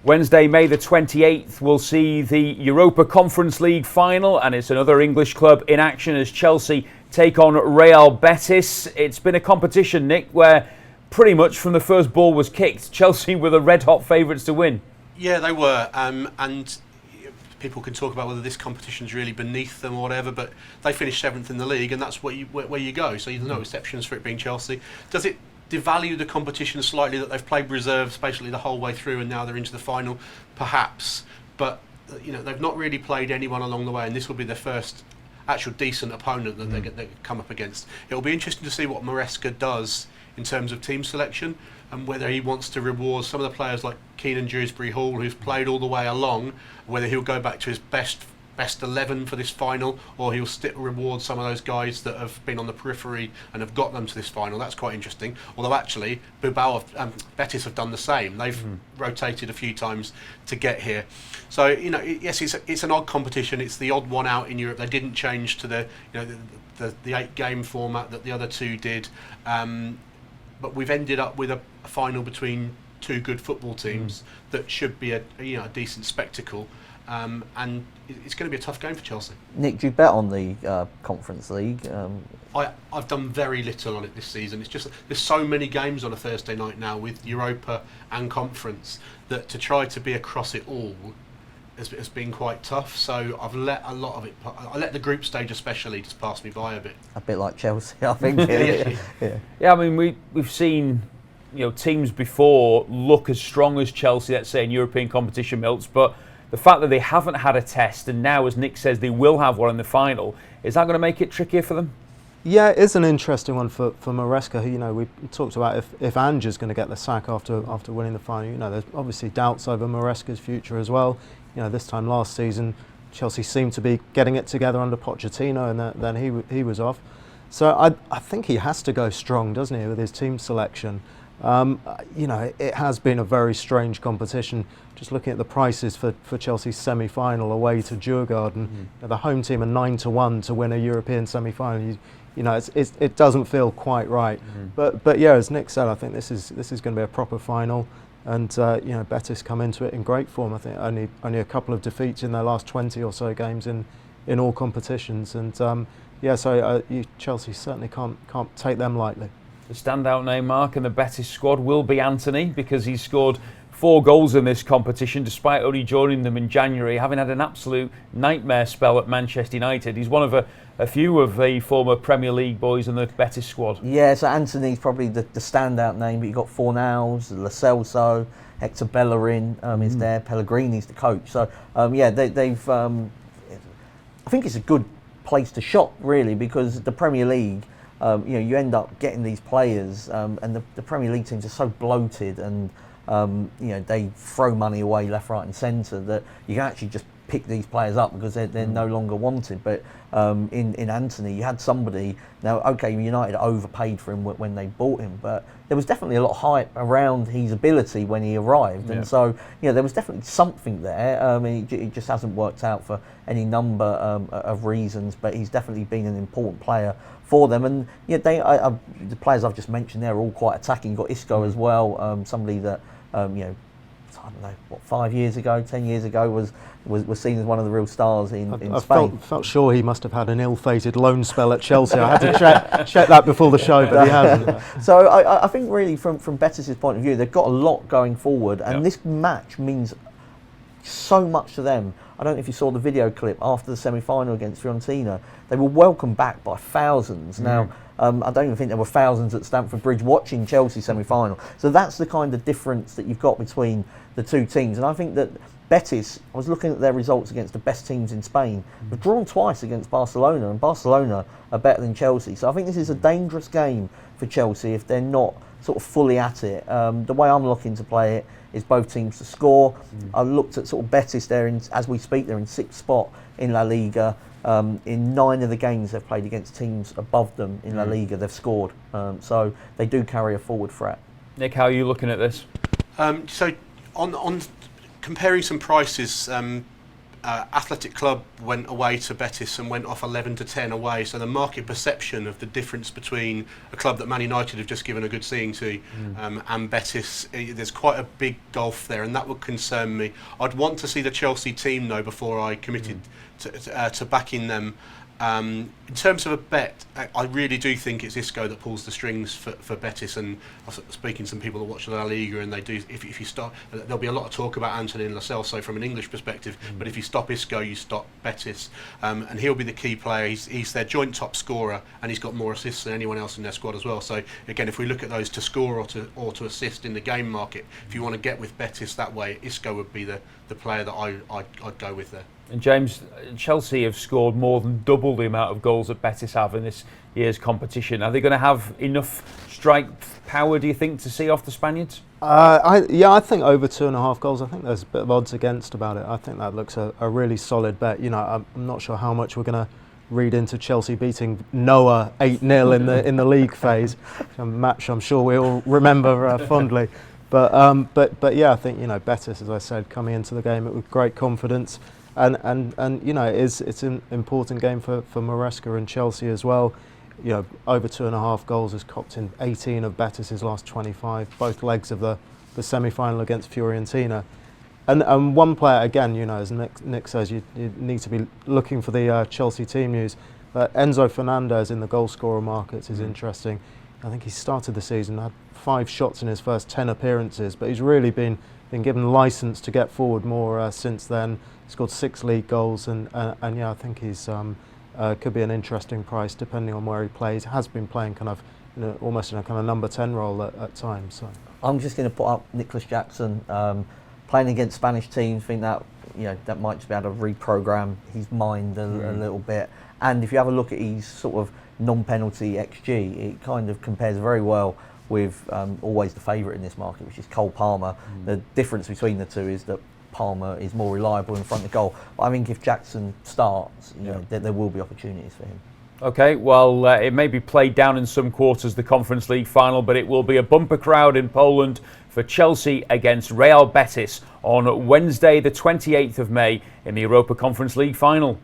Wednesday, May the 28th, we'll see the Europa Conference League final, and it's another English club in action as Chelsea take on Real Betis. It's been a competition, Nick, where pretty much from the first ball was kicked, Chelsea were the red-hot favourites to win. Yeah, they were, and people can talk about whether this competition's really beneath them or whatever, but they finished 7th in the league, and that's where you go. So there's no exceptions for it being Chelsea. Does it devalue the competition slightly that they've played reserves basically the whole way through and now they're into the final? Perhaps, but they've not really played anyone along the way, and this will be their first actual decent opponent that they come up against. It'll be interesting to see what Maresca does in terms of team selection, and whether he wants to reward some of the players like Keenan Dewsbury Hall, who's played all the way along, whether he'll go back to his best 11 for this final, or he'll reward some of those guys that have been on the periphery and have got them to this final. That's quite interesting. Although actually, Betis have done the same. They've rotated a few times to get here. So yes, it's an odd competition. It's the odd one out in Europe. They didn't change to the 8-game format that the other two did, but we've ended up with a final between two good football teams that should be a decent spectacle. And it's going to be a tough game for Chelsea. Nick, do you bet on the Conference League? I've done very little on it this season. It's just there's so many games on a Thursday night now with Europa and Conference that to try to be across it all has been quite tough. So I've let a lot of it. I let the group stage especially just pass me by a bit. A bit like Chelsea, I think. Yeah, I mean we've seen teams before look as strong as Chelsea, let's say in European competition, Milts, but the fact that they haven't had a test, and now, as Nick says, they will have one in the final, is that going to make it trickier for them? Yeah, it is an interesting one for Maresca, who, we talked about if Ange's going to get the sack after winning the final. There's obviously doubts over Maresca's future as well. This time last season, Chelsea seemed to be getting it together under Pochettino, and then he was off. So I think he has to go strong, doesn't he, with his team selection. It has been a very strange competition. Just looking at the prices for Chelsea's semi-final away to Djurgården, the home team are 9-1 to win a European semi-final. It doesn't feel quite right. But yeah, as Nick said, I think this is going to be a proper final, and Betis come into it in great form. I think only a couple of defeats in their last 20 or so games in all competitions, and Chelsea certainly can't take them lightly. The standout name, Mark, in the Betis squad will be Anthony, because he's scored 4 goals in this competition, despite only joining them in January, having had an absolute nightmare spell at Manchester United. He's one of a few of the former Premier League boys in the Betis squad. Yeah, so Anthony's probably the standout name, but you've got Fornals, Lo Celso, Hector Bellerin is there, Pellegrini's the coach. So, they've... I think it's a good place to shop, really, because the Premier League... you end up getting these players, and the Premier League teams are so bloated, and they throw money away left, right, and centre that you can actually just pick these players up because they're no longer wanted. But in Anthony, you had somebody. Now, okay, United overpaid for him when they bought him, but there was definitely a lot of hype around his ability when he arrived, and so there was definitely something there. It just hasn't worked out for any number of reasons, but he's definitely been an important player for them. And the players I've just mentioned there are all quite attacking. You've got Isco as well, somebody that I don't know, 5 years ago, 10 years ago was seen as one of the real stars in Spain. Felt sure he must have had an ill-fated loan spell at Chelsea. I had to check that before the show, but he hasn't. So I think really from Betis' point of view, they've got a lot going forward, and this match means so much to them. I don't know if you saw the video clip after the semi-final against Fiorentina. They were welcomed back by thousands. Now, I don't even think there were thousands at Stamford Bridge watching Chelsea semi-final. So that's the kind of difference that you've got between the two teams. And I think that Betis, I was looking at their results against the best teams in Spain. They've drawn twice against Barcelona, and Barcelona are better than Chelsea. So I think this is a dangerous game for Chelsea if they're not sort of fully at it. The way I'm looking to play it is both teams to score. I looked at sort of Betis there, as we speak, they're in 6th spot in La Liga. In 9 of the games they've played against teams above them in La Liga, they've scored. So they do carry a forward threat. Nick, how are you looking at this? So on comparing some prices, Athletic Club went away to Betis and went off 11-10 away, so the market perception of the difference between a club that Man United have just given a good seeing to and Betis, there's quite a big gulf there, and that would concern me. I'd want to see the Chelsea team though before I committed to backing them. In terms of a bet, I really do think it's Isco that pulls the strings for Betis, and I was speaking to some people that watch La Liga, and they do. If you stop, there'll be a lot of talk about Anthony and Lo Celso from an English perspective, but if you stop Isco, you stop Betis, and he'll be the key player. He's their joint top scorer, and he's got more assists than anyone else in their squad as well. So again, if we look at those to score or to assist in the game market, if you want to get with Betis that way, Isco would be the player that I'd go with there. And James, Chelsea have scored more than double the amount of goals that Betis have in this year's competition. Are they going to have enough strike power, do you think, to see off the Spaniards? I think over 2.5 goals. I think there's a bit of odds against about it. I think that looks a really solid bet. You know, I'm not sure how much we're going to read into Chelsea beating Noah 8-0 in the league phase, a match I'm sure we all remember fondly. But yeah, I think, you know, Betis, as I said, coming into the game with great confidence. And you know, it's an important game for Maresca and Chelsea as well. You know, over 2.5 goals has copped in 18 of Betis' last 25, both legs of the semi-final against Fiorentina. And one player, again, you know, as Nick says, you need to be looking for the Chelsea team news. Enzo Fernandez in the goal scorer markets is interesting. I think he started the season, had 5 shots in his first 10 appearances, but he's really been given licence to get forward more since then. He scored 6 league goals, and yeah, I think he's could be an interesting price depending on where he plays. Has been playing kind of, you know, almost in a kind of number 10 role at times. So I'm just going to put up Nicholas Jackson playing against Spanish teams. I think that, you know, that might just be able to reprogram his mind a little bit. And if you have a look at his sort of non-penalty XG, it kind of compares very well with always the favourite in this market, which is Cole Palmer. The difference between the two is that Palmer is more reliable in front of goal. But I think if Jackson starts, you know, there will be opportunities for him. Okay, well, it may be played down in some quarters, the Conference League final, but it will be a bumper crowd in Poland for Chelsea against Real Betis on Wednesday, the 28th of May in the Europa Conference League final.